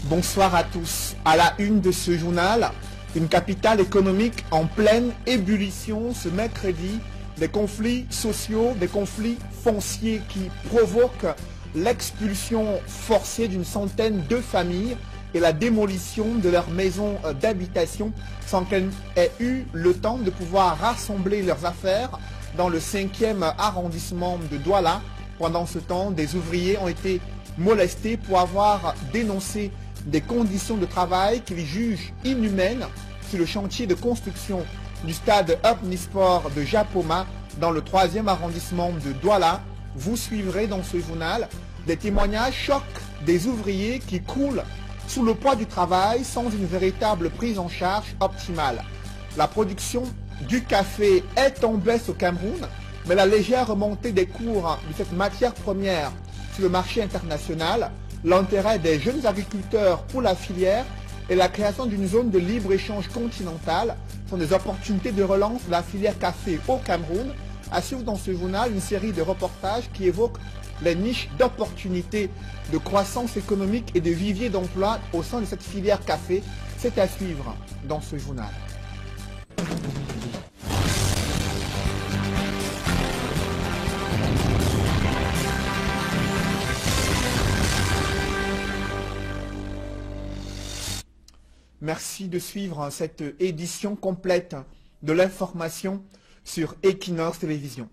Bonsoir à tous. À la une de ce journal, une capitale économique en pleine ébullition ce mercredi. Des conflits sociaux, des conflits fonciers qui provoquent l'expulsion forcée d'une centaine de familles et la démolition de leurs maisons d'habitation sans qu'elles aient eu le temps de pouvoir rassembler leurs affaires dans le 5e arrondissement de Douala. Pendant ce temps, des ouvriers ont été molestés pour avoir dénoncé des conditions de travail qu'ils jugent inhumaines sur le chantier de construction du stade Omnisport de Japoma dans le 3e arrondissement de Douala. Vous suivrez dans ce journal des témoignages chocs des ouvriers qui croulent sous le poids du travail sans une véritable prise en charge optimale. La production du café est en baisse au Cameroun, mais la légère remontée des cours de cette matière première sur le marché international, l'intérêt des jeunes agriculteurs pour la filière et la création d'une zone de libre-échange continentale sont des opportunités de relance de la filière café au Cameroun. À suivre dans ce journal une série de reportages qui évoquent les niches d'opportunités de croissance économique et de viviers d'emploi au sein de cette filière café. C'est à suivre dans ce journal. Merci de suivre cette édition complète de l'information sur Equinox Télévision.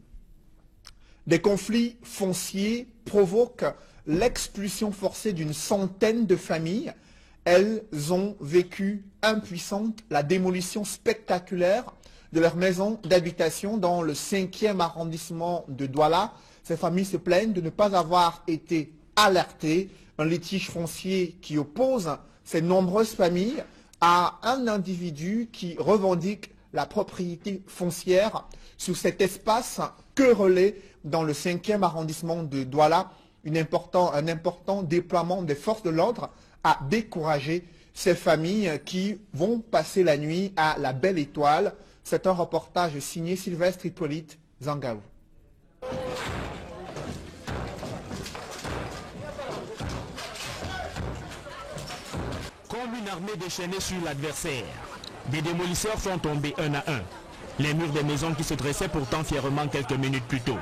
Des conflits fonciers provoquent l'expulsion forcée d'une centaine de familles. Elles ont vécu impuissantes la démolition spectaculaire de leurs maisons d'habitation dans le 5e arrondissement de Douala. Ces familles se plaignent de ne pas avoir été alertées. Un litige foncier qui oppose ces nombreuses familles à un individu qui revendique la propriété foncière sur cet espace querellé dans le 5e arrondissement de Douala. Un important déploiement des forces de l'ordre a découragé ces familles qui vont passer la nuit à la Belle Étoile. C'est un reportage signé Sylvestre Hippolyte Zangaou. Comme une armée déchaînée sur l'adversaire, des démolisseurs sont tombés un à un. Les murs des maisons qui se dressaient pourtant fièrement quelques minutes plus tôt.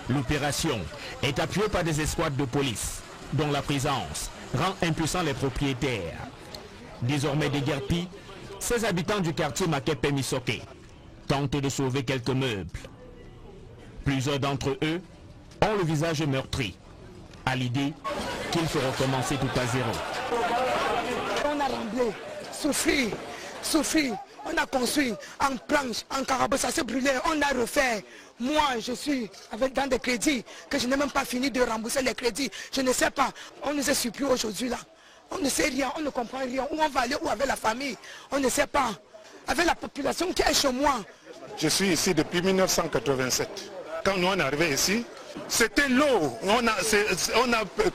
L'opération est appuyée par des escouades de police, dont la présence rend impuissants les propriétaires. Désormais déguerpis, ces habitants du quartier Makepe-Misoke tentent de sauver quelques meubles. Plusieurs d'entre eux ont le visage meurtri, à l'idée qu'il faut recommencer tout à zéro. On a remblé, souffri, on a construit en planche, en carabou, ça s'est brûlé, on a refait. Moi, je suis dans des crédits que je n'ai même pas fini de rembourser les crédits. Je ne sais pas, on nous est surpris aujourd'hui là. On ne sait rien, on ne comprend rien. Où on va aller, où avec la famille, on ne sait pas. Avec la population qui est chez moi. Je suis ici depuis 1987. Quand nous on est arrivé ici, c'était l'eau. On a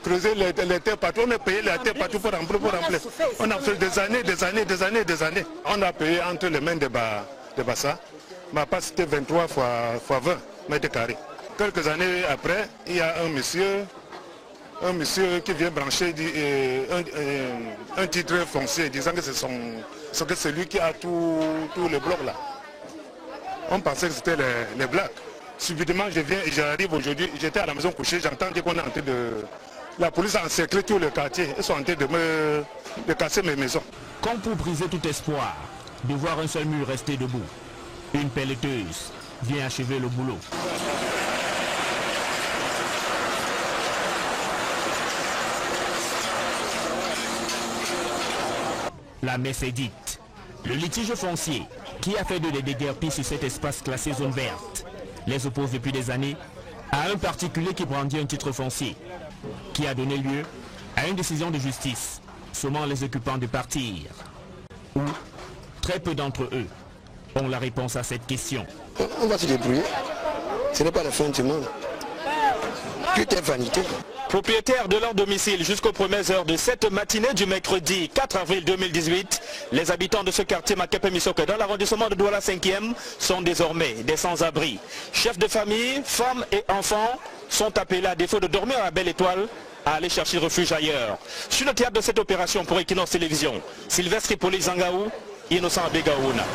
creusé les terres partout, on a payé les terres partout pour remplir. On a fait des années. On a payé entre les mains de Bassa. Ma part c'était 23 fois 20 mètres carrés. Quelques années après, il y a un monsieur qui vient brancher un titre foncier disant que c'est lui qui a tout le bloc là. On pensait que c'était les Blacks. Subitement, j'arrive aujourd'hui, j'étais à la maison couchée, j'entends qu'on est en train de... La police a encerclé tout le quartier, ils sont en train de casser mes maisons. Comme pour briser tout espoir de voir un seul mur rester debout, une pelleteuse vient achever le boulot. La messe est dite. Le litige foncier, qui a fait de des déguerpis sur cet espace classé zone verte, les oppose depuis des années à un particulier qui brandit un titre foncier, qui a donné lieu à une décision de justice, sommant les occupants de partir. Ou très peu d'entre eux ont la réponse à cette question. On va se débrouiller. Ce n'est pas la fin du monde. Tout est vanité. Propriétaires de leur domicile jusqu'aux premières heures de cette matinée du mercredi 4 avril 2018, les habitants de ce quartier Makepe Misoke dans l'arrondissement de Douala 5e sont désormais des sans-abri. Chefs de famille, femmes et enfants sont appelés à défaut de dormir à la Belle Étoile à aller chercher refuge ailleurs. Sur le théâtre de cette opération pour Equinox Télévision, Sylvestre Hippolyte Zangaou, Innocent Abegaouna.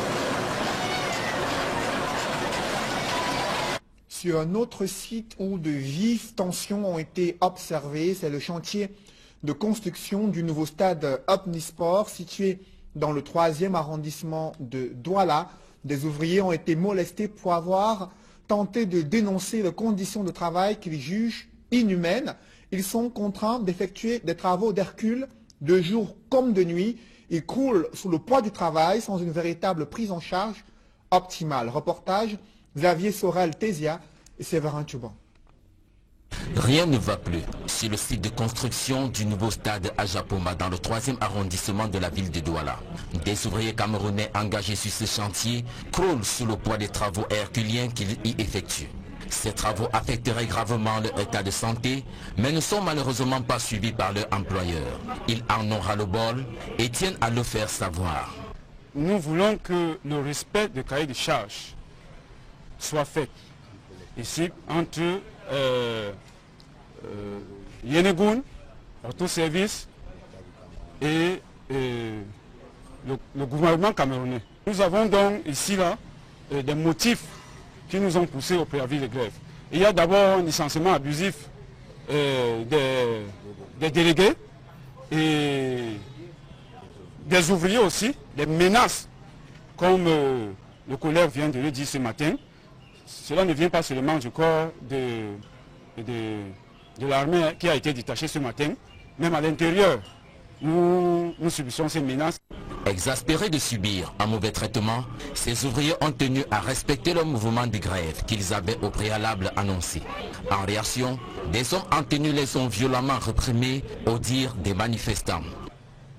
Sur un autre site où de vives tensions ont été observées, c'est le chantier de construction du nouveau stade Omnisport situé dans le 3e arrondissement de Douala. Des ouvriers ont été molestés pour avoir tenté de dénoncer les conditions de travail qu'ils jugent inhumaines. Ils sont contraints d'effectuer des travaux d'Hercule de jour comme de nuit. Ils croulent sous le poids du travail sans une véritable prise en charge optimale. Reportage Xavier Sorel-Tésia et Séverin Tchouban. Rien ne va plus sur le site de construction du nouveau stade Ajapoma dans le 3e arrondissement de la ville de Douala. Des ouvriers camerounais engagés sur ce chantier croulent sous le poids des travaux herculiens qu'ils y effectuent. Ces travaux affecteraient gravement leur état de santé, mais ne sont malheureusement pas suivis par leur employeur. Ils en ont ras-le-bol et tiennent à le faire savoir. Nous voulons que le respect du cahier de charges soit fait. Ici, entre Yenegoun, Autoservice et le gouvernement camerounais. Nous avons donc ici là des motifs qui nous ont poussés au préavis de grève. Il y a d'abord un licenciement abusif des délégués et des ouvriers aussi, des menaces, comme le collègue vient de le dire ce matin. Cela ne vient pas seulement du corps de l'armée qui a été détaché ce matin, même à l'intérieur, nous subissons ces menaces. Exaspérés de subir un mauvais traitement, ces ouvriers ont tenu à respecter le mouvement de grève qu'ils avaient au préalable annoncé. En réaction, des hommes en tenue les ont violemment réprimés au dire des manifestants.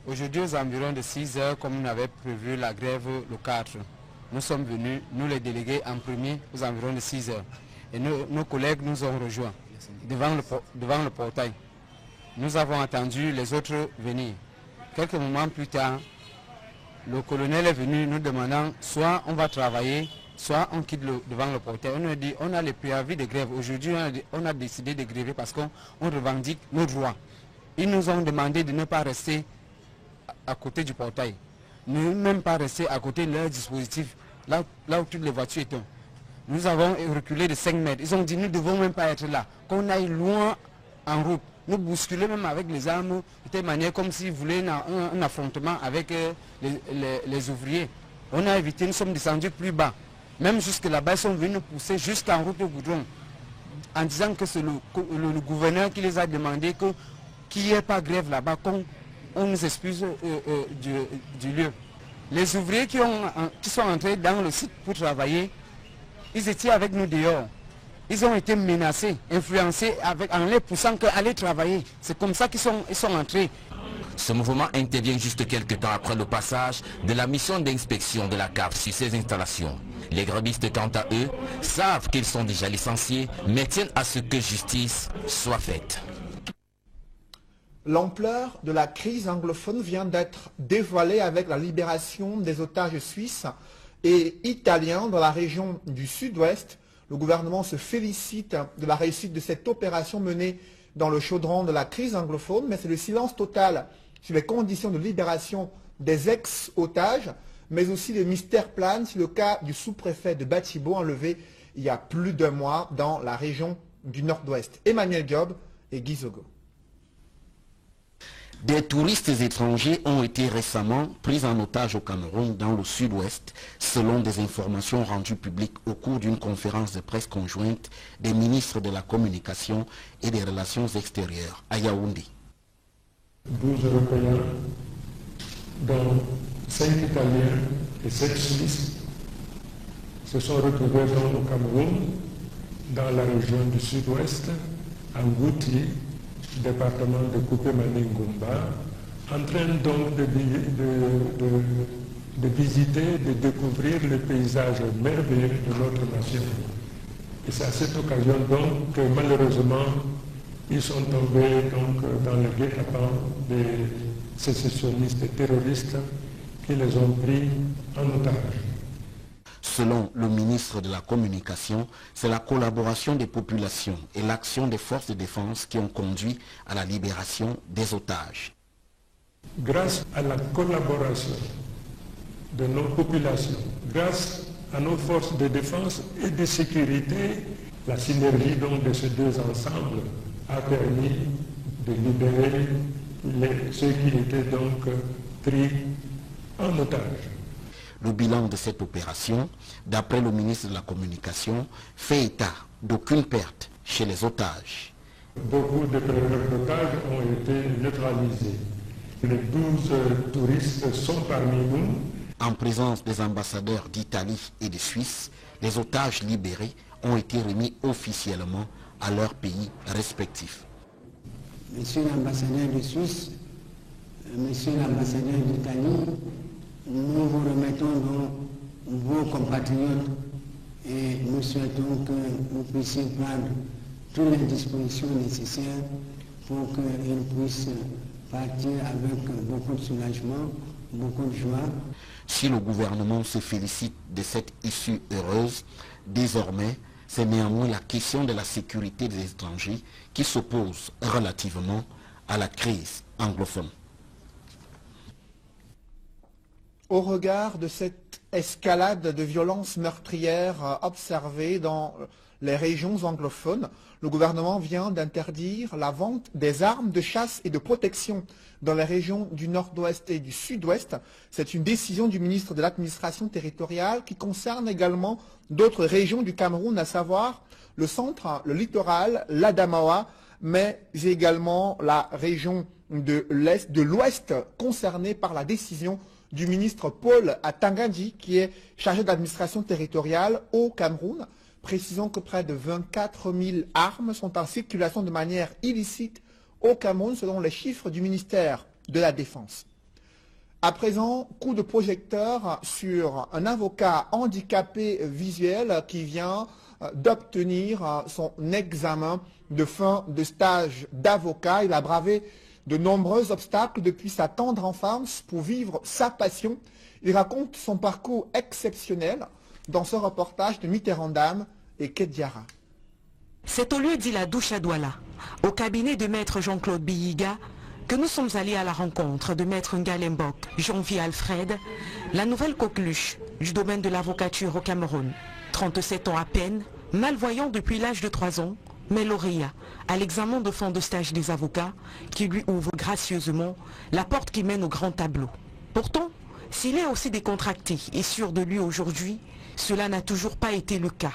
Aujourd'hui aux environs de 6 heures, comme on avait prévu la grève le 4, nous sommes venus, nous les délégués en premier aux environs de 6 heures. Et nos collègues nous ont rejoints devant le portail. Nous avons attendu les autres venir. Quelques moments plus tard, le colonel est venu nous demandant soit on va travailler, soit on quitte devant le portail. On a dit on a les préavis de grève. Aujourd'hui on a décidé de gréver parce qu'on revendique nos droits. Ils nous ont demandé de ne pas rester à côté du portail. Ne même pas rester à côté de leur dispositif, là où toutes les voitures étaient. Nous avons reculé de 5 mètres. Ils ont dit nous ne devons même pas être là, qu'on aille loin en route. Nous bousculer même avec les armes, de telle manière comme s'ils voulaient un affrontement avec les ouvriers. On a évité, nous sommes descendus plus bas. Même jusque là-bas, ils sont venus nous pousser jusqu'en route au goudron, en disant que c'est le gouverneur qui les a demandé qu'il n'y ait pas grève là-bas, qu'on nous expulse du lieu. Les ouvriers qui sont entrés dans le site pour travailler, ils étaient avec nous dehors. Ils ont été menacés, influencés en les poussant qu'à aller travailler. C'est comme ça qu'ils sont entrés. Ce mouvement intervient juste quelques temps après le passage de la mission d'inspection de la CAF sur ces installations. Les grévistes, quant à eux, savent qu'ils sont déjà licenciés, mais tiennent à ce que justice soit faite. L'ampleur de la crise anglophone vient d'être dévoilée avec la libération des otages suisses et italiens dans la région du sud-ouest. Le gouvernement se félicite de la réussite de cette opération menée dans le chaudron de la crise anglophone, mais c'est le silence total sur les conditions de libération des ex-otages, mais aussi le mystère plane sur le cas du sous-préfet de Batibo enlevé il y a plus d'1 mois dans la région du nord-ouest. Emmanuel Job et Guy Zogo. Des touristes étrangers ont été récemment pris en otage au Cameroun dans le sud-ouest, selon des informations rendues publiques au cours d'une conférence de presse conjointe des ministres de la Communication et des Relations extérieures à Yaoundé. 12 Européens, dont 5 Italiens et 7 Suisses, se sont retrouvés au Cameroun, dans la région du sud-ouest, à Ngouti, département de Coupé-Mané-Ngomba, en train donc de visiter, de découvrir les paysages merveilleux de notre nation. Et c'est à cette occasion donc que malheureusement, ils sont tombés donc, dans le guet-apens des sécessionnistes et terroristes qui les ont pris en otage. Selon le ministre de la Communication, c'est la collaboration des populations et l'action des forces de défense qui ont conduit à la libération des otages. Grâce à la collaboration de nos populations, grâce à nos forces de défense et de sécurité, la synergie donc de ces deux ensembles a permis de libérer ceux qui étaient donc pris en otage. Le bilan de cette opération, d'après le ministre de la Communication, fait état d'aucune perte chez les otages. Beaucoup de preneurs d'otages ont été neutralisés. Les 12 touristes sont parmi nous. En présence des ambassadeurs d'Italie et de Suisse, les otages libérés ont été remis officiellement à leurs pays respectifs. Monsieur l'ambassadeur de Suisse, monsieur l'ambassadeur d'Italie, nous vous remettons donc vos compatriotes et nous souhaitons que vous puissiez prendre toutes les dispositions nécessaires pour qu'ils puissent partir avec beaucoup de soulagement, beaucoup de joie. Si le gouvernement se félicite de cette issue heureuse, désormais, c'est néanmoins la question de la sécurité des étrangers qui s'oppose relativement à la crise anglophone. Au regard de cette escalade de violences meurtrières observée dans les régions anglophones, le gouvernement vient d'interdire la vente des armes de chasse et de protection dans les régions du nord-ouest et du sud-ouest. C'est une décision du ministre de l'administration territoriale qui concerne également d'autres régions du Cameroun, à savoir le centre, le littoral, l'Adamawa, mais également la région de l'ouest concernée par la décision du ministre Paul Atangandji, qui est chargé d'administration territoriale au Cameroun. Précisons que près de 24 000 armes sont en circulation de manière illicite au Cameroun, selon les chiffres du ministère de la Défense. À présent, coup de projecteur sur un avocat handicapé visuel qui vient d'obtenir son examen de fin de stage d'avocat. Il a bravé de nombreux obstacles depuis sa tendre enfance pour vivre sa passion. Il raconte son parcours exceptionnel dans ce reportage de Mitterrandam et Kediara. C'est au lieu dit la douche à Douala, au cabinet de maître Jean-Claude Biyiga, que nous sommes allés à la rencontre de maître Ngalembok, Jean-Vie Alfred, la nouvelle coqueluche du domaine de l'avocature au Cameroun. 37 ans à peine, malvoyant depuis l'âge de 3 ans, mais lauréat à l'examen de fin de stage des avocats qui lui ouvre gracieusement la porte qui mène au grand tableau. Pourtant, s'il est aussi décontracté et sûr de lui aujourd'hui, cela n'a toujours pas été le cas.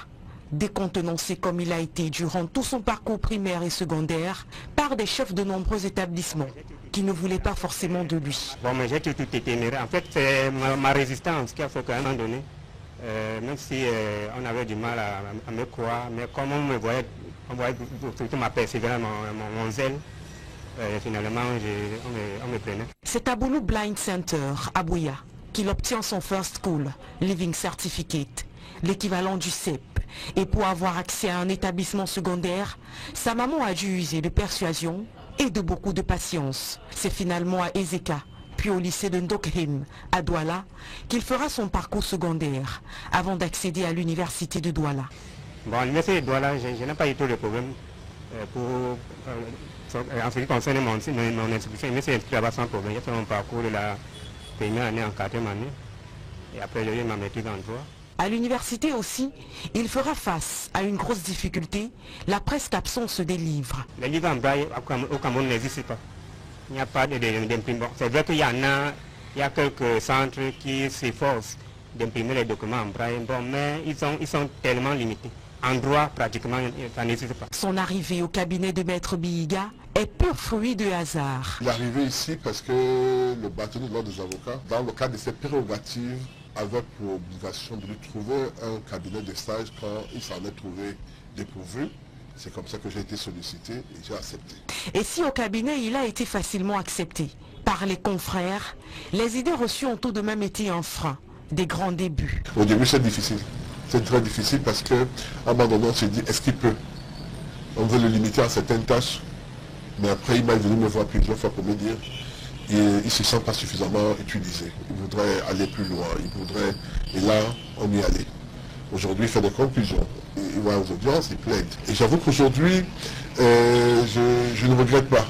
Décontenancé comme il a été durant tout son parcours primaire et secondaire par des chefs de nombreux établissements qui ne voulaient pas forcément de lui. Bon, mais j'ai tout été. En fait, c'est ma résistance qui a fait qu'à un moment donné, même si on avait du mal à me croire, mais comme on voyait surtout ma persévérance, mon zèle, finalement on me prenait. C'est à Boulou Blind Center, à Bouya, qu'il obtient son First School Living Certificate, l'équivalent du CEP. Et pour avoir accès à un établissement secondaire, sa maman a dû user de persuasion et de beaucoup de patience. C'est finalement à Ezeka, puis au lycée de Ndokrim, à Douala, qu'il fera son parcours secondaire avant d'accéder à l'université de Douala. Bon, à l'université de Douala, je n'ai pas eu tout le problème en ce qui concerne mon inscription. Je me suis inscrit là-bas sans problème. J'ai fait mon parcours de la première année en 4e année. Et après, j'ai eu ma maîtrise en droit. À l'université aussi, il fera face à une grosse difficulté, la presque absence des livres. Les livres en braille au Cameroun n'existent pas. Il n'y a pas d'imprimant. C'est vrai qu'il y en a, il y a quelques centres qui s'efforcent d'imprimer les documents en braille, bon, mais ils sont tellement limités. En droit, pratiquement, ça n'existe pas. Son arrivée au cabinet de maître Biyiga est pur fruit de hasard. Il est arrivé ici parce que le bâtonnier de l'ordre des avocats, dans le cadre de ses prérogatives, avait pour obligation de lui trouver un cabinet de stage quand il s'en est trouvé dépourvu. C'est comme ça que j'ai été sollicité et j'ai accepté. Et si au cabinet il a été facilement accepté par les confrères, les idées reçues ont tout de même été un frein, des grands débuts. Au début c'est difficile. C'est très difficile parce qu'à un moment donné, on se dit, est-ce qu'il peut? On veut le limiter à certaines tâches. Mais après, il m'a venu me voir plusieurs fois pour me dire, il ne se sent pas suffisamment utilisé. Il voudrait aller plus loin. Il voudrait... Et là, on y allait. Aujourd'hui, il fait des conclusions. Il va aux audiences, il plaide. Et j'avoue qu'aujourd'hui, je ne regrette pas.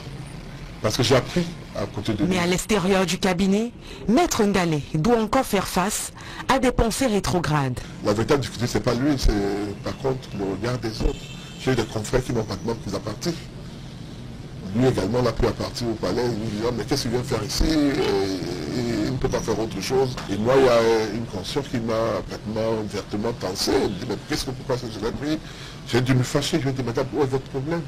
Parce que j'ai appris à côté de lui. Mais à l'extérieur du cabinet, Maître Ngalé doit encore faire face à des pensées rétrogrades. La véritable difficulté, ce n'est pas lui, c'est par contre le regard des autres. J'ai eu des confrères qui m'ont pratiquement pris à partir. Lui également, on a pu partir au palais, il me dit, mais qu'est-ce qu'il vient faire ici? Il ne peut pas faire autre chose. Et moi, il y a une conscience qui m'a pratiquement ouvertement tensé. Il me dit, mais pourquoi est-ce que je l'ai pris? J'ai dû me fâcher, je lui ai dit, madame, où est votre problème?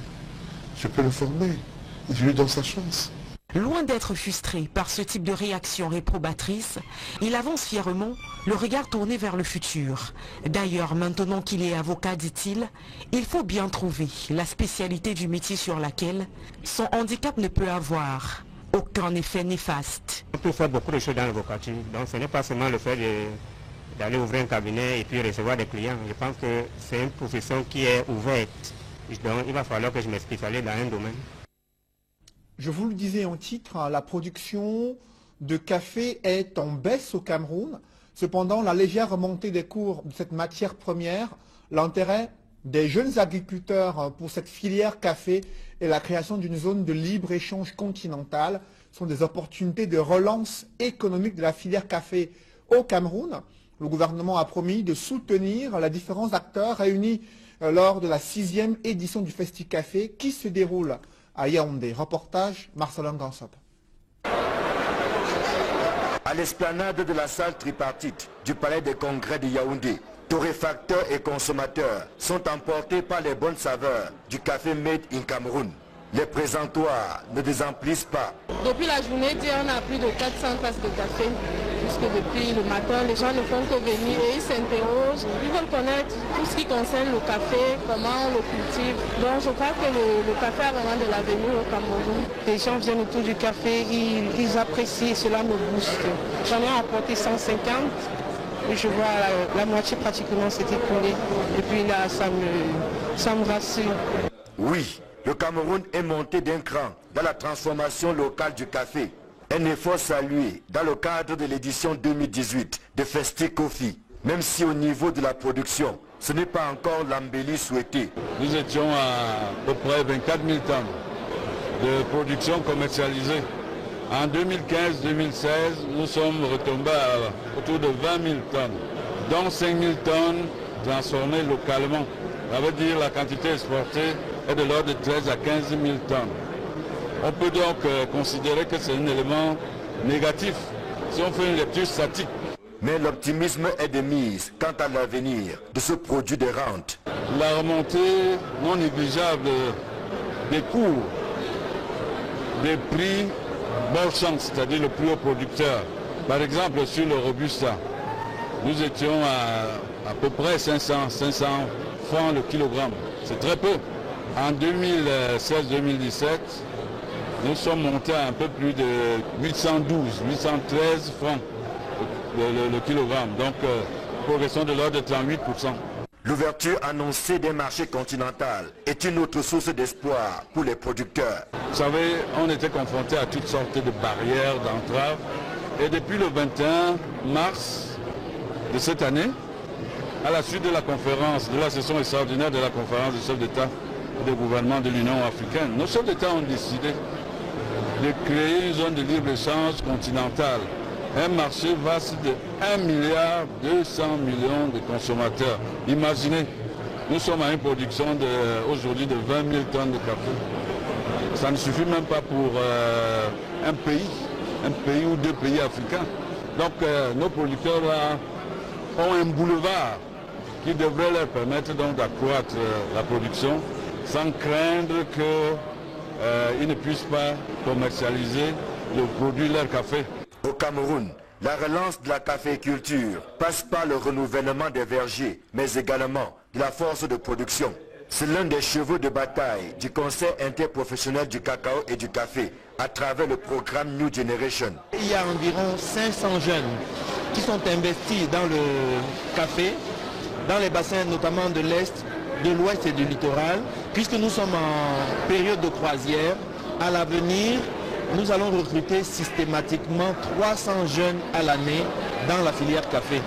Je peux le former. Je lui donne sa chance. Loin d'être frustré par ce type de réaction réprobatrice, il avance fièrement, le regard tourné vers le futur. D'ailleurs, maintenant qu'il est avocat, dit-il, il faut bien trouver la spécialité du métier sur laquelle son handicap ne peut avoir aucun effet néfaste. On peut faire beaucoup de choses dans l'avocature, donc ce n'est pas seulement le fait d'aller ouvrir un cabinet et puis recevoir des clients. Je pense que c'est une profession qui est ouverte, donc il va falloir que je me spécialise dans un domaine. Je vous le disais en titre, la production de café est en baisse au Cameroun. Cependant, la légère remontée des cours de cette matière première, l'intérêt des jeunes agriculteurs pour cette filière café et la création d'une zone de libre-échange continentale sont des opportunités de relance économique de la filière café au Cameroun. Le gouvernement a promis de soutenir les différents acteurs réunis lors de la 6e édition du Festi Café qui se déroule à Yaoundé. Reportage Marcelin Gansop. À l'esplanade de la salle tripartite du palais des congrès de Yaoundé, torréfacteurs et consommateurs sont emportés par les bonnes saveurs du café made in Cameroun. Les présentoirs ne désemplissent pas. Depuis la journée d'hier, on a plus de 400 tasses de café. Puisque depuis le matin, les gens ne font que venir et ils s'interrogent. Ils veulent connaître tout ce qui concerne le café, comment on le cultive. Donc je crois que le café a vraiment de l'avenir au Cameroun. Les gens viennent autour du café, ils apprécient et cela me booste. J'en ai apporté 150 et je vois la moitié pratiquement s'est écoulée. Et puis là, ça me rassure. Oui, le Cameroun est monté d'un cran dans la transformation locale du café. Un effort salué dans le cadre de l'édition 2018 de Festi Coffee, même si au niveau de la production, ce n'est pas encore l'embellie souhaitée. Nous étions à peu près 24 000 tonnes de production commercialisée. En 2015-2016, nous sommes retombés à autour de 20 000 tonnes, dont 5 000 tonnes transformées localement. Ça veut dire la quantité exportée est de l'ordre de 13 à 15 000 tonnes. On peut donc considérer que c'est un élément négatif si on fait une lecture statique. Mais l'optimisme est de mise quant à l'avenir de ce produit de rente. La remontée non négligeable des cours, des prix marchands, c'est-à-dire le plus haut producteur. Par exemple, sur le Robusta, nous étions à peu près 500 francs le kilogramme. C'est très peu. En 2016-2017, nous sommes montés à un peu plus de 812, 813 francs le kilogramme. Donc, progression de l'ordre de 38%. L'ouverture annoncée des marchés continentaux est une autre source d'espoir pour les producteurs. Vous savez, on était confrontés à toutes sortes de barrières, d'entraves. Et depuis le 21 mars de cette année, à la suite de la conférence, de la session extraordinaire de la conférence des chefs d'État et de gouvernement de l'Union africaine, nos chefs d'État ont décidé de créer une zone de libre-échange continentale. Un marché vaste de 1,2 milliard de consommateurs. Imaginez, nous sommes à une production aujourd'hui de 20 000 tonnes de café. Ça ne suffit même pas pour un pays ou deux pays africains. Donc nos producteurs ont un boulevard qui devrait leur permettre donc d'accroître la production sans craindre qu'ils ne puissent pas commercialiser le produit leur café. Au Cameroun, la relance de la caféiculture passe par le renouvellement des vergers, mais également de la force de production. C'est l'un des chevaux de bataille du Conseil interprofessionnel du cacao et du café à travers le programme New Generation. Il y a environ 500 jeunes qui sont investis dans le café dans les bassins notamment de l'Est, de l'Ouest et du littoral, puisque nous sommes en période de croisière. À l'avenir, nous allons recruter systématiquement 300 jeunes à l'année dans la filière café.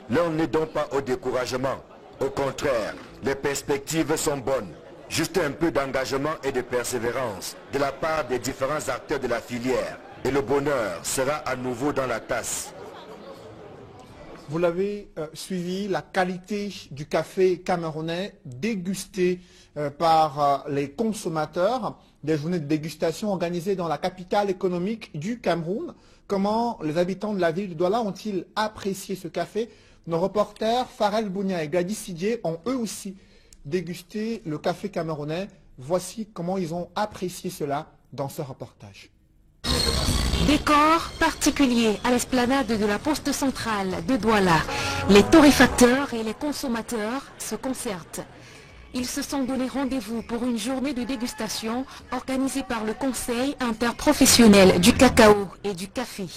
L'on n'est donc pas au découragement. Au contraire, les perspectives sont bonnes. Juste un peu d'engagement et de persévérance de la part des différents acteurs de la filière. Et le bonheur sera à nouveau dans la tasse. Vous l'avez suivi, la qualité du café camerounais dégusté par les consommateurs. Des journées de dégustation organisées dans la capitale économique du Cameroun. Comment les habitants de la ville de Douala ont-ils apprécié ce café? Nos reporters Farel Bounia et Gladys Sidier ont eux aussi dégusté le café camerounais. Voici comment ils ont apprécié cela dans ce reportage. Décor particulier à l'esplanade de la poste centrale de Douala. Les torréfacteurs et les consommateurs se concertent. Ils se sont donné rendez-vous pour une journée de dégustation organisée par le Conseil interprofessionnel du cacao et du café.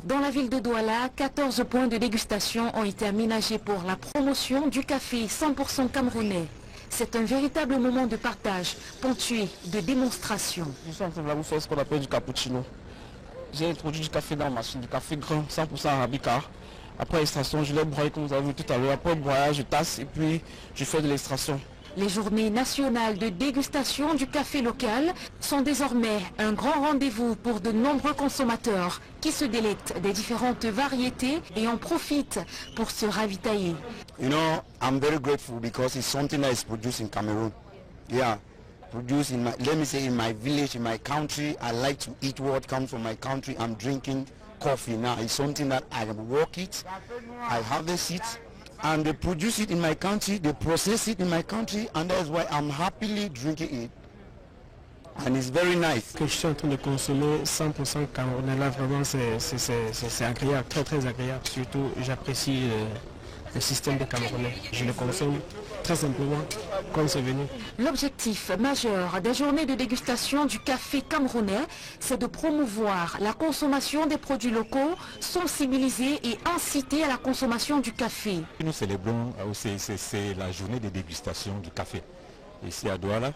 Dans la ville de Douala, 14 points de dégustation ont été aménagés pour la promotion du café 100% camerounais. C'est un véritable moment de partage, ponctué de démonstration. Je suis en train de vous faire ce qu'on appelle du cappuccino. J'ai introduit du café dans la machine, du café grain 100% arabica. Après l'extraction, je l'ai broyé comme vous avez vu tout à l'heure. Après le broyage, je tasse et puis je fais de l'extraction. Les journées nationales de dégustation du café local sont désormais un grand rendez-vous pour de nombreux consommateurs qui se délectent des différentes variétés et en profitent pour se ravitailler. You know, I'm very grateful because it's something that is produced in Cameroon. Yeah, produced in my, let me say in my village, in my country. I like to eat what comes from my country. I'm drinking coffee now. It's something that I work it, I harvest it, and they produce it in my country, they process it in my country, and that's why I'm happily drinking it. And it's very nice. Que je suis en train de consommer 100% camerounais, là vraiment c'est agréable, très très agréable. Surtout j'apprécie le système de camerounais. Je le consomme très simplement comme c'est venu. L'objectif majeur des journées de dégustation du café camerounais, c'est de promouvoir la consommation des produits locaux, sensibiliser et inciter à la consommation du café. Nous célébrons au CICC la journée de dégustation du café. Ici à Douala,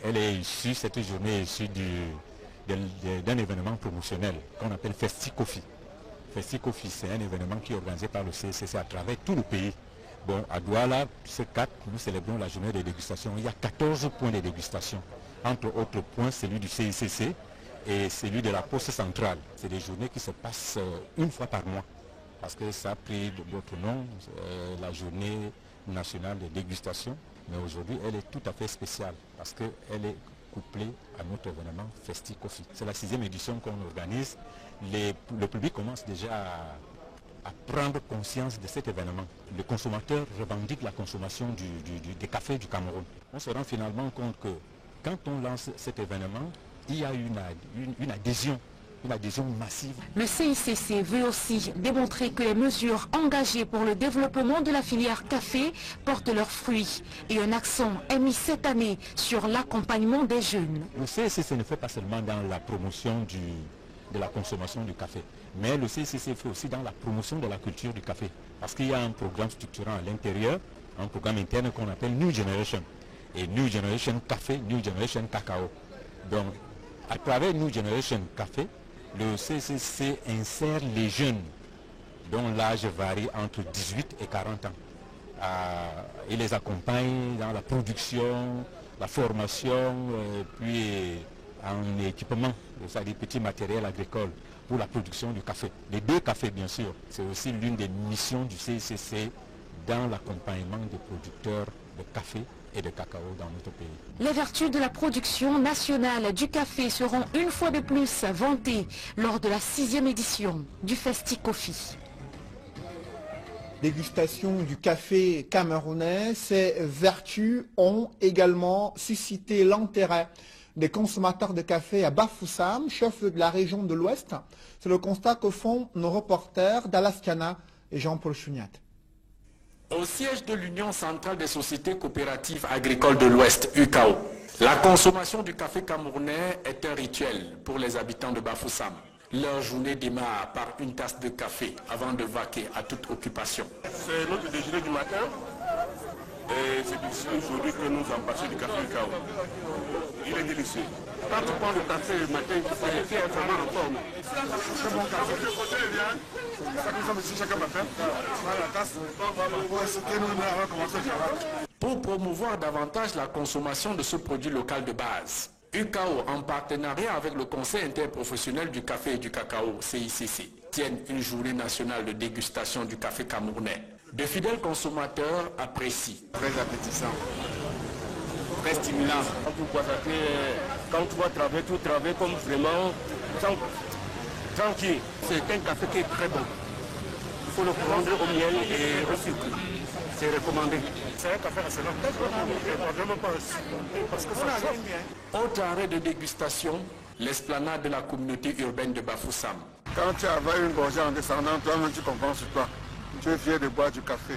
elle est issue, cette journée est issue d'un événement promotionnel qu'on appelle Festi Coffee. Festi Coffee, c'est un événement qui est organisé par le CICC à travers tout le pays. Bon, à Douala, ce 4, nous célébrons la journée de dégustation. Il y a 14 points de dégustation. Entre autres points, celui du CICC et celui de la poste centrale. C'est des journées qui se passent une fois par mois. Parce que ça a pris d'autres noms, la journée nationale de dégustation. Mais aujourd'hui, elle est tout à fait spéciale parce qu'elle est couplée à notre événement Festi Coffee. C'est la 6e édition qu'on organise. Le public commence déjà à prendre conscience de cet événement. Le consommateur revendique la consommation des cafés du Cameroun. On se rend finalement compte que quand on lance cet événement, il y a une adhésion massive. Le CICC veut aussi démontrer que les mesures engagées pour le développement de la filière café portent leurs fruits et un accent est mis cette année sur l'accompagnement des jeunes. Le CICC ne fait pas seulement dans la promotion de la consommation du café, mais le CICC fait aussi dans la promotion de la culture du café. Parce qu'il y a un programme structurant à l'intérieur, un programme interne qu'on appelle New Generation. Et New Generation Café, New Generation Cacao. Donc, à travers New Generation Café, le CCC insère les jeunes dont l'âge varie entre 18 et 40 ans. Il les accompagne dans la production, la formation, puis en équipement, c'est-à-dire petit matériel agricole pour la production du café. Les 2 cafés, bien sûr, c'est aussi l'une des missions du CCC dans l'accompagnement des producteurs de café et de cacao dans notre pays. Les vertus de la production nationale du café seront une fois de plus vantées lors de la 6e édition du Festi Coffee. Dégustation du café camerounais, ces vertus ont également suscité l'intérêt des consommateurs de café à Bafoussam, chef de la région de l'Ouest. C'est le constat que font nos reporters Dalastiana et Jean-Paul Chouniat. Au siège de l'Union centrale des sociétés coopératives agricoles de l'Ouest, UCAO, la consommation du café camerounais est un rituel pour les habitants de Bafoussam. Leur journée démarre par une tasse de café avant de vaquer à toute occupation. C'est notre déjeuner du matin. Et c'est ici aujourd'hui que nous avons passé du café au chaos. Il est délicieux. Quand tu prends le café le matin, tu es vraiment en forme. C'est bon café. Ça nous sommes ici chaque matin. La tasse. Pour promouvoir davantage la consommation de ce produit local de base, UCAO, en partenariat avec le Conseil interprofessionnel du café et du cacao, CICC, tiennent une journée nationale de dégustation du café camerounais. De fidèles consommateurs apprécient. Très appétissant, très stimulant. Quand tu vas travailler, tu travailles comme vraiment tranquille. C'est un café qui est très bon. Il faut le prendre au miel et au sucre. C'est recommandé. C'est un café assez long. Parce que ça chauffe bien. Autre arrêt de dégustation, l'esplanade de la communauté urbaine de Bafoussam. Quand tu avais une gorgée en descendant, toi-même tu comprends sur toi. Tu es fier de boire du café.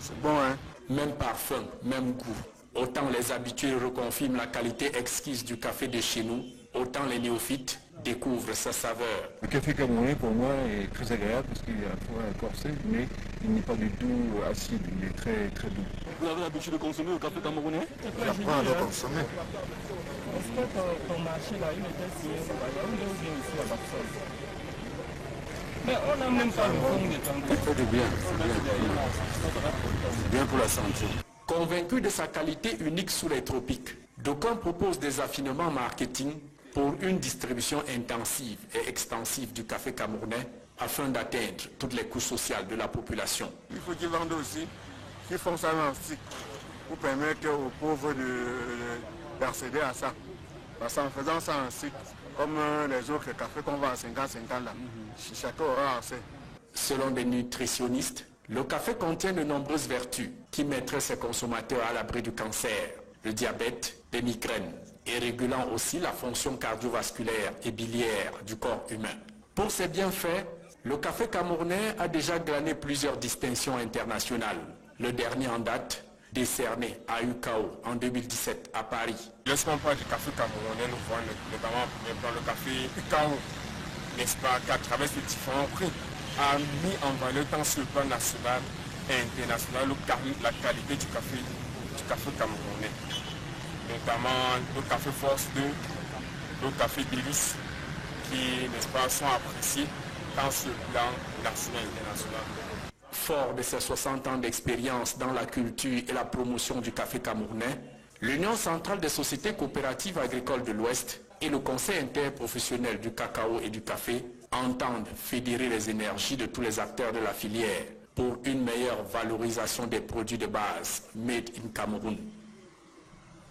C'est bon, hein? Même parfum, même goût. Autant les habitués reconfirment la qualité exquise du café de chez nous, autant les néophytes découvrent sa saveur. Le café camerounais pour moi est très agréable parce qu'il est à la fois corsé, mais il n'est pas du tout acide, il est très très doux. Vous avez l'habitude de consommer le café camerounais? J'apprends à le consommer. Est-ce que ton marché là, il était signé au Bayern ou bien ici à Baxol? Mais on n'a même pas le fond de temps. Ça fait du bien, c'est bien pour la santé. Convaincu de sa qualité unique sous les tropiques, d'aucuns proposent des affinements marketing pour une distribution intensive et extensive du café camerounais afin d'atteindre toutes les couches sociales de la population. Il faut qu'ils vendent aussi, qu'ils font ça en stick pour permettre aux pauvres d'accéder à ça. Parce qu'en faisant ça en stick, comme les autres cafés qu'on vend à 50-50 là, chacun aura accès. Selon des nutritionnistes, le café contient de nombreuses vertus qui mettraient ses consommateurs à l'abri du cancer, le diabète, des migraines, et régulant aussi la fonction cardiovasculaire et biliaire du corps humain. Pour ses bienfaits, le café camerounais a déjà glané plusieurs distinctions internationales. Le dernier en date, décerné à UCAO en 2017 à Paris. Lorsqu'on parle du café camerounais, nous voyons notamment le café UCAO, n'est-ce pas, qu'à travers ces différents prix, a mis en valeur tant sur le plan national et international la qualité du café camerounais. Notamment le café Force 2, le café Délice, qui, n'est-ce pas, sont appréciés tant sur le plan national et international. Fort de ses 60 ans d'expérience dans la culture et la promotion du café camerounais, l'Union centrale des sociétés coopératives agricoles de l'Ouest et le Conseil interprofessionnel du cacao et du café entendent fédérer les énergies de tous les acteurs de la filière pour une meilleure valorisation des produits de base made in Cameroun.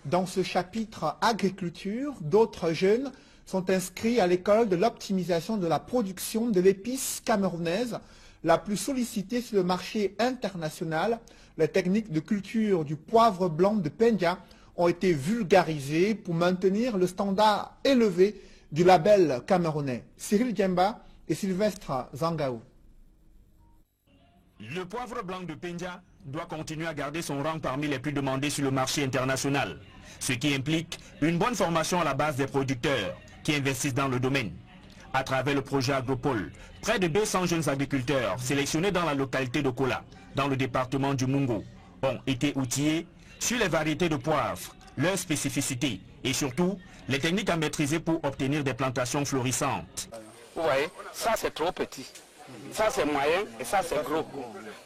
Dans ce chapitre agriculture, d'autres jeunes sont inscrits à l'école de l'optimisation de la production de l'épice camerounaise, la plus sollicitée sur le marché international. Les techniques de culture du poivre blanc de Pendia ont été vulgarisées pour maintenir le standard élevé du label camerounais. Cyril Djemba et Sylvestre Zangaou. Le poivre blanc de Pendia doit continuer à garder son rang parmi les plus demandés sur le marché international, ce qui implique une bonne formation à la base des producteurs qui investissent dans le domaine. À travers le projet Agropole, près de 200 jeunes agriculteurs sélectionnés dans la localité de Kola, dans le département du Mungo, ont été outillés sur les variétés de poivre, leurs spécificités et surtout les techniques à maîtriser pour obtenir des plantations florissantes. Vous voyez, ça c'est trop petit, ça c'est moyen et ça c'est gros.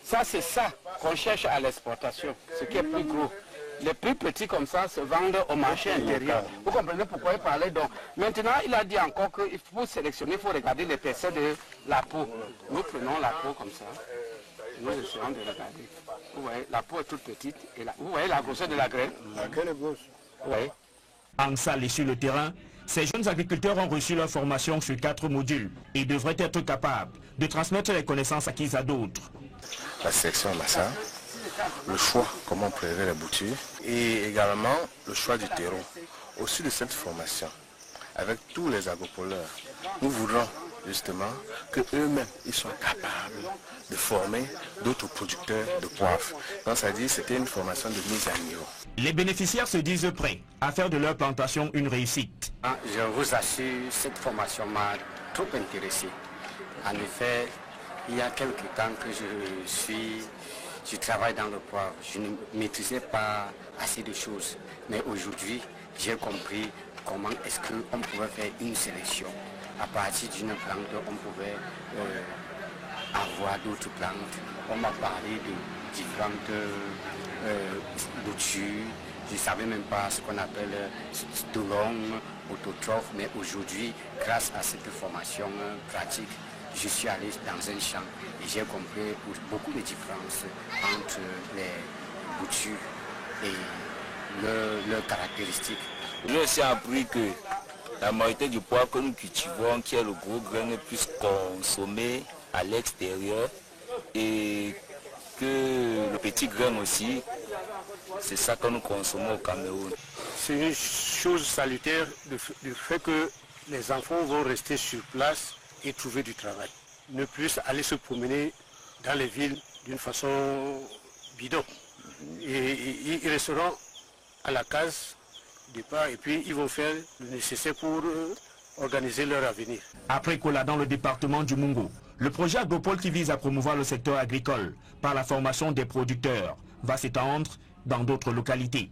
Ça c'est ça qu'on cherche à l'exportation, ce qui est plus gros. Les plus petits comme ça se vendent au marché intérieur. Vous comprenez pourquoi il parlait donc. Maintenant, il a dit encore qu'il faut sélectionner, il faut regarder l'épaisseur de la peau. Nous prenons la peau comme ça. Nous essayons de regarder. Vous voyez, la peau est toute petite. Et vous voyez la grosseur de la graine? La graine est grosse. Oui. En salle et sur le terrain, ces jeunes agriculteurs ont reçu leur formation sur 4 modules et devraient être capables de transmettre les connaissances acquises à d'autres. La sélection massa, le choix, comment prélever les boutures, et également le choix du terreau. Au-dessus de cette formation, avec tous les agropoleurs, nous voudrons justement, qu'eux-mêmes, ils soient capables de former d'autres producteurs de poivre. Donc ça dit, c'était une formation de mise à niveau. Les bénéficiaires se disent prêts à faire de leur plantation une réussite. Je vous assure, cette formation m'a trop intéressé. En effet, il y a quelques temps que je travaille dans le poivre. Je ne maîtrisais pas assez de choses. Mais aujourd'hui, j'ai compris comment est-ce qu'on pouvait faire une sélection. À partir d'une plante, on pouvait avoir d'autres plantes. On m'a parlé de différentes boutures. Je ne savais même pas ce qu'on appelle stolone, autotrophe, mais aujourd'hui, grâce à cette formation pratique, je suis allé dans un champ et j'ai compris beaucoup de différences entre les boutures et leurs caractéristiques. J'ai aussi appris que la majorité du poivre que nous cultivons, qui est le gros grain, est plus consommé à l'extérieur et que le petit grain aussi, c'est ça que nous consommons au Cameroun. C'est une chose salutaire du fait que les enfants vont rester sur place et trouver du travail. Ne plus aller se promener dans les villes d'une façon bidon. Et ils resteront à la case départ et puis ils vont faire le nécessaire pour organiser leur avenir. Après Kola dans le département du Mungo, le projet Agropole qui vise à promouvoir le secteur agricole par la formation des producteurs va s'étendre dans d'autres localités.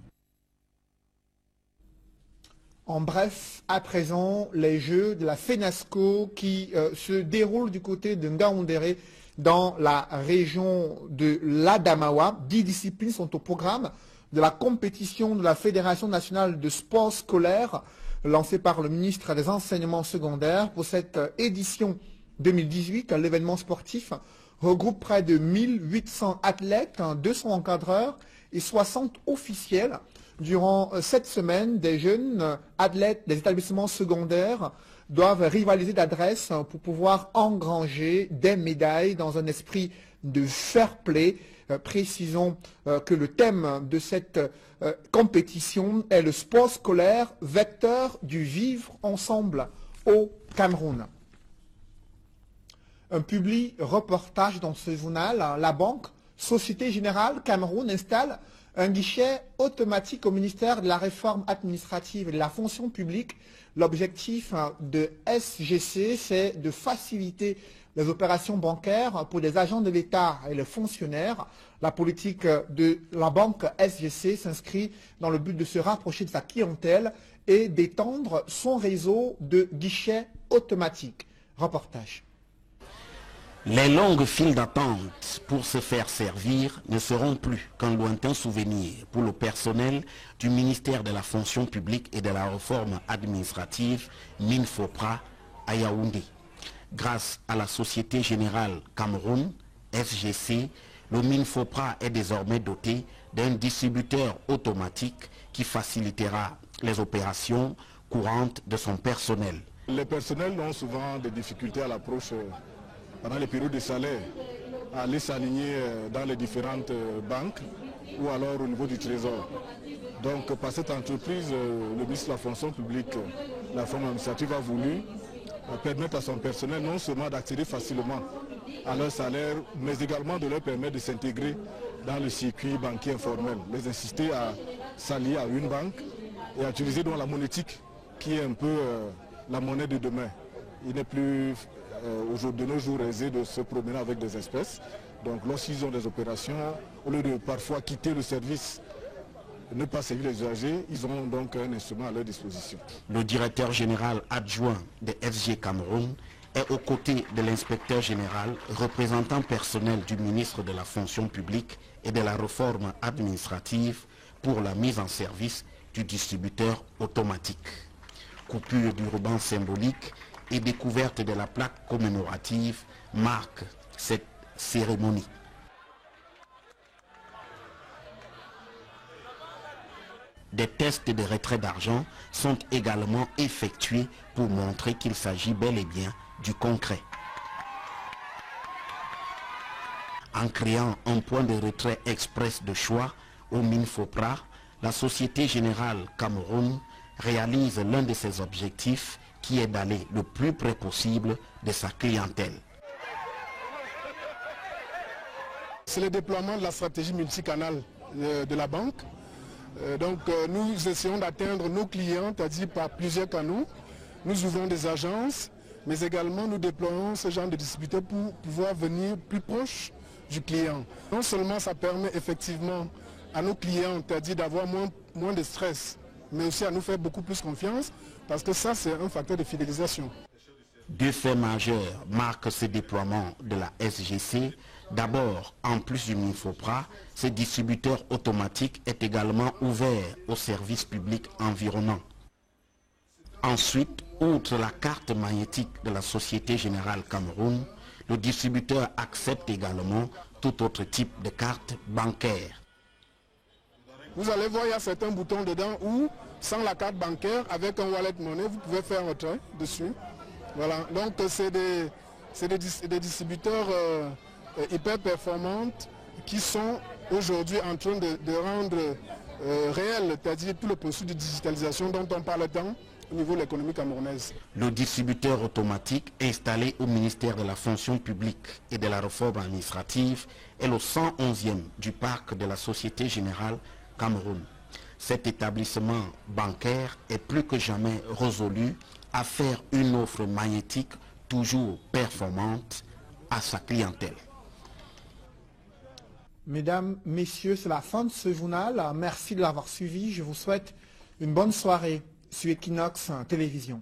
En bref, à présent, les Jeux de la FENASCO qui se déroulent du côté de Ngaoundéré dans la région de l'Adamawa. 10 disciplines sont au programme de la compétition de la Fédération nationale de sport scolaire lancée par le ministre des Enseignements secondaires. Pour cette édition 2018, l'événement sportif regroupe près de 1800 athlètes, 200 encadreurs et 60 officiels. Durant cette semaine, des jeunes athlètes des établissements secondaires doivent rivaliser d'adresse pour pouvoir engranger des médailles dans un esprit de fair play. Précisons que le thème de cette compétition est le sport scolaire, vecteur du vivre ensemble au Cameroun. Un public reportage dans ce journal, la banque Société Générale Cameroun installe un guichet automatique au ministère de la Réforme administrative et de la fonction publique. L'objectif de SGC, c'est de faciliter les opérations bancaires pour les agents de l'État et les fonctionnaires. La politique de la banque SGC s'inscrit dans le but de se rapprocher de sa clientèle et d'étendre son réseau de guichets automatiques. Reportage. Les longues files d'attente pour se faire servir ne seront plus qu'un lointain souvenir pour le personnel du ministère de la fonction publique et de la réforme administrative MINFOPRA à Yaoundé. Grâce à la Société Générale Cameroun, SGC, le MINFOPRA est désormais doté d'un distributeur automatique qui facilitera les opérations courantes de son personnel. Les personnels ont souvent des difficultés à l'approche pendant les périodes de salaire, à aller s'aligner dans les différentes banques ou alors au niveau du trésor. Donc par cette entreprise, le ministre de la fonction publique, la réforme administrative a voulu permettre à son personnel non seulement d'accéder facilement à leur salaire, mais également de leur permettre de s'intégrer dans le circuit banquier informel, les inciter à s'allier à une banque et à utiliser donc la monétique qui est un peu la monnaie de demain. Il n'est plus de nos jours aisé de se promener avec des espèces. Donc lorsqu'ils ont des opérations, au lieu de parfois quitter le service, ne pas servir les usagers, ils ont donc un instrument à leur disposition. Le directeur général adjoint de FG Cameroun est aux côtés de l'inspecteur général, représentant personnel du ministre de la fonction publique et de la réforme administrative pour la mise en service du distributeur automatique. Coupure du ruban symbolique et découverte de la plaque commémorative marque cette cérémonie. Des tests de retrait d'argent sont également effectués pour montrer qu'il s'agit bel et bien du concret. En créant un point de retrait express de choix au MINFOPRA, la Société Générale Cameroun réalise l'un de ses objectifs qui est d'aller le plus près possible de sa clientèle. C'est le déploiement de la stratégie multicanale de la banque. Nous essayons d'atteindre nos clients, c'est-à-dire par plusieurs canaux. Nous ouvrons des agences, mais également nous déployons ce genre de distributeurs pour pouvoir venir plus proche du client. Non seulement ça permet effectivement à nos clients, c'est-à-dire d'avoir moins de stress, mais aussi à nous faire beaucoup plus confiance, parce que ça c'est un facteur de fidélisation. Deux faits majeurs marquent ce déploiement de la SGC. D'abord, en plus du Minfopra, ce distributeur automatique est également ouvert aux services publics environnants. Ensuite, outre la carte magnétique de la Société Générale Cameroun, le distributeur accepte également tout autre type de carte bancaire. Vous allez voir, il y a certains boutons dedans où, sans la carte bancaire, avec un wallet monnaie, vous pouvez faire un retrait dessus. Voilà, donc c'est des distributeurs hyper performantes qui sont aujourd'hui en train de rendre réel, c'est-à-dire tout le processus de digitalisation dont on parle tant au niveau de l'économie camerounaise. Le distributeur automatique installé au ministère de la fonction publique et de la réforme administrative est le 111e du parc de la Société Générale Cameroun. Cet établissement bancaire est plus que jamais résolu à faire une offre magnétique toujours performante à sa clientèle. Mesdames, Messieurs, c'est la fin de ce journal. Merci de l'avoir suivi. Je vous souhaite une bonne soirée sur Equinox Télévision.